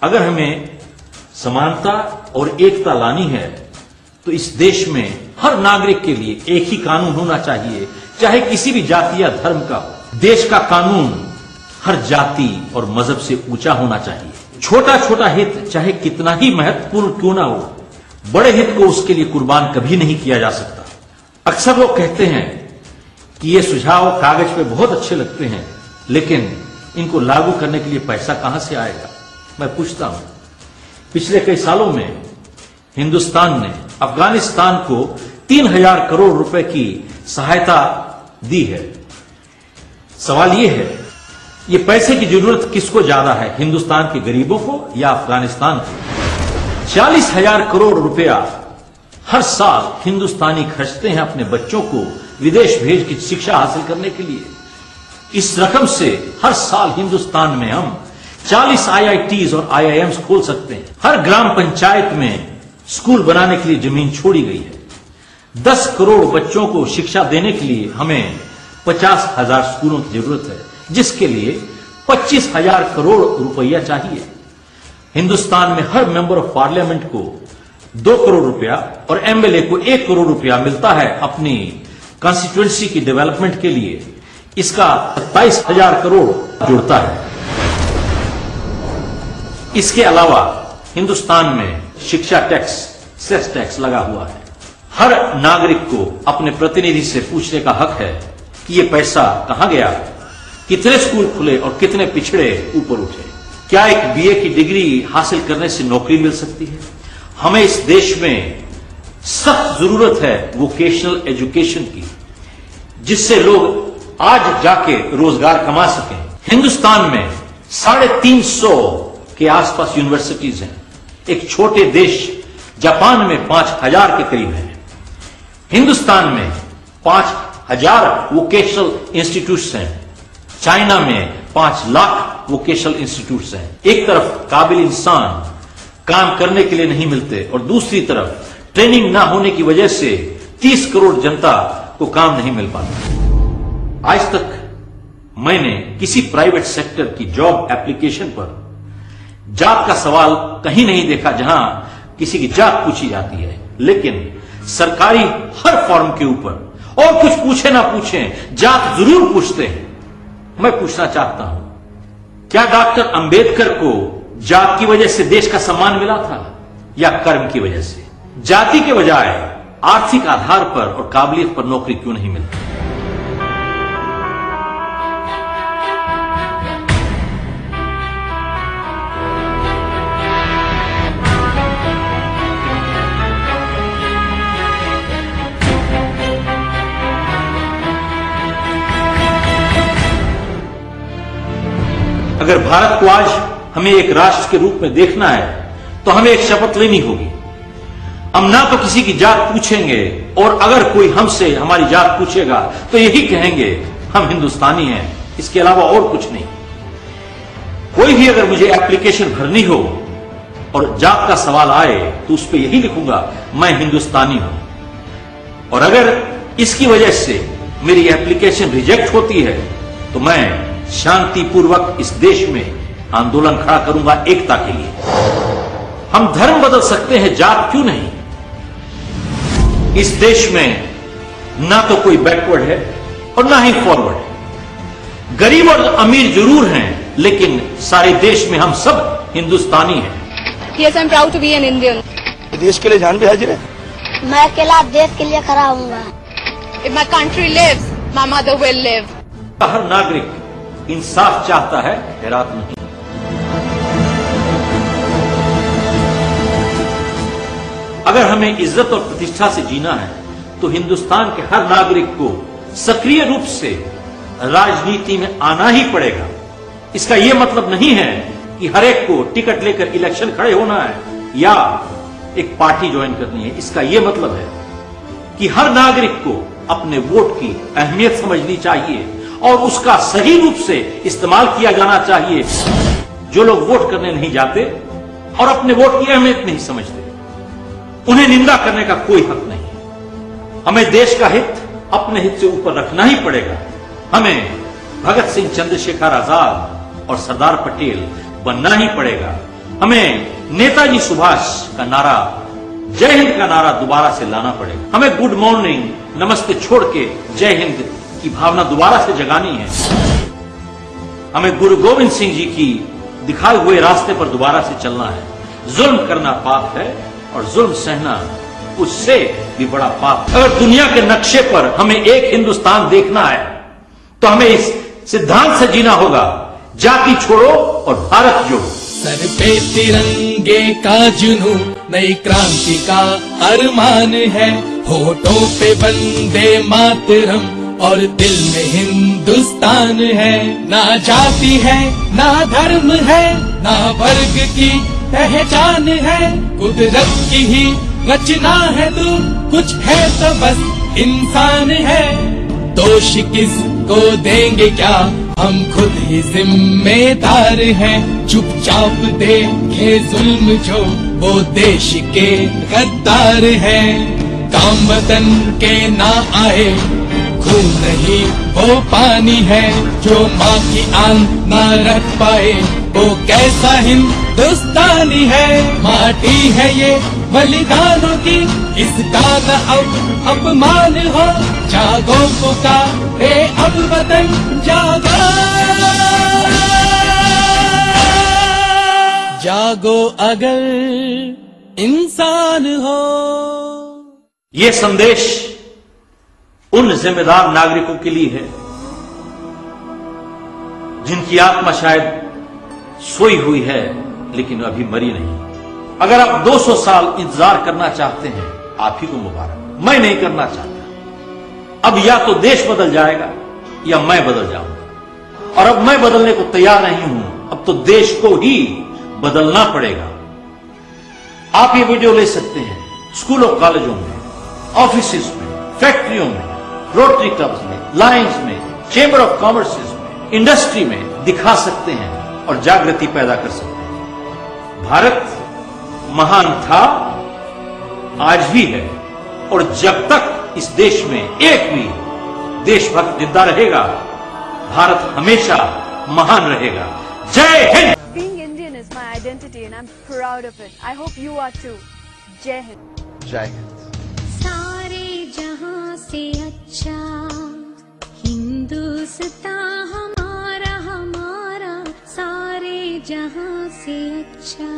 अगर हमें समानता और एकता लानी है तो इस देश में हर नागरिक के लिए एक ही कानून होना चाहिए, चाहे किसी भी जाति या धर्म का हो। देश का कानून हर जाति और मजहब से ऊंचा होना चाहिए। छोटा छोटा हित चाहे कितना ही महत्वपूर्ण क्यों ना हो, बड़े हित को उसके लिए कुर्बान कभी नहीं किया जा सकता। अक्सर लोग कहते हैं कि ये सुझाव कागज पे बहुत अच्छे लगते हैं, लेकिन इनको लागू करने के लिए पैसा कहां से आएगा? मैं पूछता हूं, पिछले कई सालों में हिंदुस्तान ने अफगानिस्तान को 3000 करोड़ रुपए की सहायता दी है। सवाल यह है, ये पैसे की जरूरत किसको ज्यादा है, हिंदुस्तान के गरीबों को या अफगानिस्तान को? 40,000 करोड़ रुपया हर साल हिंदुस्तानी खर्चते हैं अपने बच्चों को विदेश भेज की शिक्षा हासिल करने के लिए। इस रकम से हर साल हिंदुस्तान में हम 40 IITs और IIMs खोल सकते हैं। हर ग्राम पंचायत में स्कूल बनाने के लिए जमीन छोड़ी गई है। 10 करोड़ बच्चों को शिक्षा देने के लिए हमें 50,000 स्कूलों की जरूरत है, जिसके लिए 25,000 करोड़ रुपया चाहिए। हिंदुस्तान में हर मेंबर ऑफ पार्लियामेंट को 2 करोड़ रुपया और MLA को 1 करोड़ रुपया मिलता है अपनी कॉन्स्टिट्यूएंसी की डेवलपमेंट के लिए। इसका 27,000 करोड़ जुड़ता है। इसके अलावा हिंदुस्तान में शिक्षा टैक्स, सेस टैक्स लगा हुआ है। हर नागरिक को अपने प्रतिनिधि से पूछने का हक है कि ये पैसा कहां गया, कितने स्कूल खुले और कितने पिछड़े ऊपर उठे। क्या एक BA की डिग्री हासिल करने से नौकरी मिल सकती है? हमें इस देश में सख्त जरूरत है वोकेशनल एजुकेशन की, जिससे लोग आज जाके रोजगार कमा सकें। हिंदुस्तान में 350 के आसपास यूनिवर्सिटीज हैं। एक छोटे देश जापान में 5,000 के करीब है। हिंदुस्तान में 5,000 वोकेशनल इंस्टीट्यूट्स हैं। चाइना में 5 लाख वोकेशनल इंस्टीट्यूट्स हैं। एक तरफ काबिल इंसान काम करने के लिए नहीं मिलते और दूसरी तरफ ट्रेनिंग ना होने की वजह से 30 करोड़ जनता को काम नहीं मिल पाता। आज तक मैंने किसी प्राइवेट सेक्टर की जॉब एप्लीकेशन पर जात का सवाल कहीं नहीं देखा जहां किसी की जात पूछी जाती है, लेकिन सरकारी हर फॉर्म के ऊपर और कुछ पूछे ना पूछे जात जरूर पूछते हैं। मैं पूछना चाहता हूं, क्या डॉक्टर अंबेडकर को जात की वजह से देश का सम्मान मिला था या कर्म की वजह से? जाति के बजाय आर्थिक आधार पर और काबिलियत पर नौकरी क्यों नहीं मिलती? अगर भारत को आज हमें एक राष्ट्र के रूप में देखना है तो हमें एक शपथ लेनी होगी। हम ना तो किसी की जात पूछेंगे, और अगर कोई हमसे हमारी जात पूछेगा तो यही कहेंगे हम हिंदुस्तानी हैं, इसके अलावा और कुछ नहीं। कोई भी अगर मुझे एप्लीकेशन भरनी हो और जात का सवाल आए तो उस पर यही लिखूंगा मैं हिंदुस्तानी हूं। और अगर इसकी वजह से मेरी एप्लीकेशन रिजेक्ट होती है तो मैं शांतिपूर्वक इस देश में आंदोलन खड़ा करूंगा एकता के लिए। हम धर्म बदल सकते हैं, जात क्यों नहीं? इस देश में ना तो कोई बैकवर्ड है और ना ही फॉरवर्ड है। गरीब और अमीर जरूर हैं, लेकिन सारे देश में हम सब हिंदुस्तानी हैं। Yes, I'm proud to be an Indian. देश के लिए जान भी हाजिर है। मैं अकेला देश के लिए खड़ा हूँगा। If my country lives, my mother will live. हर नागरिक इंसाफ चाहता है, हैरात नहीं। अगर हमें इज्जत और प्रतिष्ठा से जीना है तो हिंदुस्तान के हर नागरिक को सक्रिय रूप से राजनीति में आना ही पड़ेगा। इसका यह मतलब नहीं है कि हर एक को टिकट लेकर इलेक्शन खड़े होना है या एक पार्टी ज्वाइन करनी है। इसका यह मतलब है कि हर नागरिक को अपने वोट की अहमियत समझनी चाहिए और उसका सही रूप से इस्तेमाल किया जाना चाहिए। जो लोग वोट करने नहीं जाते और अपने वोट की अहमियत नहीं समझते, उन्हें निंदा करने का कोई हक नहीं। हमें देश का हित अपने हित से ऊपर रखना ही पड़ेगा। हमें भगत सिंह, चंद्रशेखर आजाद और सरदार पटेल बनना ही पड़ेगा। हमें नेताजी सुभाष का नारा, जय हिंद का नारा दोबारा से लाना पड़ेगा। हमें गुड मॉर्निंग, नमस्ते छोड़ के जय हिंद की भावना दोबारा से जगानी है। हमें गुरु गोविंद सिंह जी की दिखाए हुए रास्ते पर दोबारा से चलना है। जुल्म करना पाप है और जुल्म सहना उससे भी बड़ा पाप। अगर दुनिया के नक्शे पर हमें एक हिंदुस्तान देखना है तो हमें इस सिद्धांत से जीना होगा, जाति छोड़ो और भारत जोड़ो। सर पे तिरंगे का जुनून नई क्रांति का अरमान है, होठों पे वंदे मातरम और दिल में हिंदुस्तान है। ना जाति है ना धर्म है ना वर्ग की पहचान है, कुदरत की ही रचना है तू, कुछ है तो बस इंसान है। दोष किसको देंगे क्या, हम खुद ही जिम्मेदार हैं। चुपचाप देखे जुल्म जो वो देश के गद्दार हैं। काम वतन के ना आए खून नहीं वो पानी है, जो माँ की आन ना रख पाए वो कैसा हिंदुस्तानी है। माटी है ये बलिदानों की, इसका न अब अपमान हो। जागो पुकारे अब वतन जागो, जागो अगर इंसान हो। ये संदेश उन जिम्मेदार नागरिकों के लिए है जिनकी आत्मा शायद सोई हुई है लेकिन अभी मरी नहीं। अगर आप 200 साल इंतजार करना चाहते हैं, आप ही को मुबारक। मैं नहीं करना चाहता। अब या तो देश बदल जाएगा या मैं बदल जाऊंगा, और अब मैं बदलने को तैयार नहीं हूं। अब तो देश को ही बदलना पड़ेगा। आप ये वीडियो ले सकते हैं स्कूलों कॉलेजों में, ऑफिसेस में, फैक्ट्रियों में, रोटरी क्लब्स में, लायंस में, चेंबर ऑफ कॉमर्स में, इंडस्ट्री में दिखा सकते हैं और जागृति पैदा कर सकते हैं। भारत महान था, आज भी है, और जब तक इस देश में एक भी देशभक्त जिंदा रहेगा, भारत हमेशा महान रहेगा। जय Hind. Being Indian is my identity and I'm proud of it. I hope you are too. Jai Hind. जय हिंद। सारे जहां से अच्छा हिंदुस्तान हमारा, हमारा सारे जहां से अच्छा।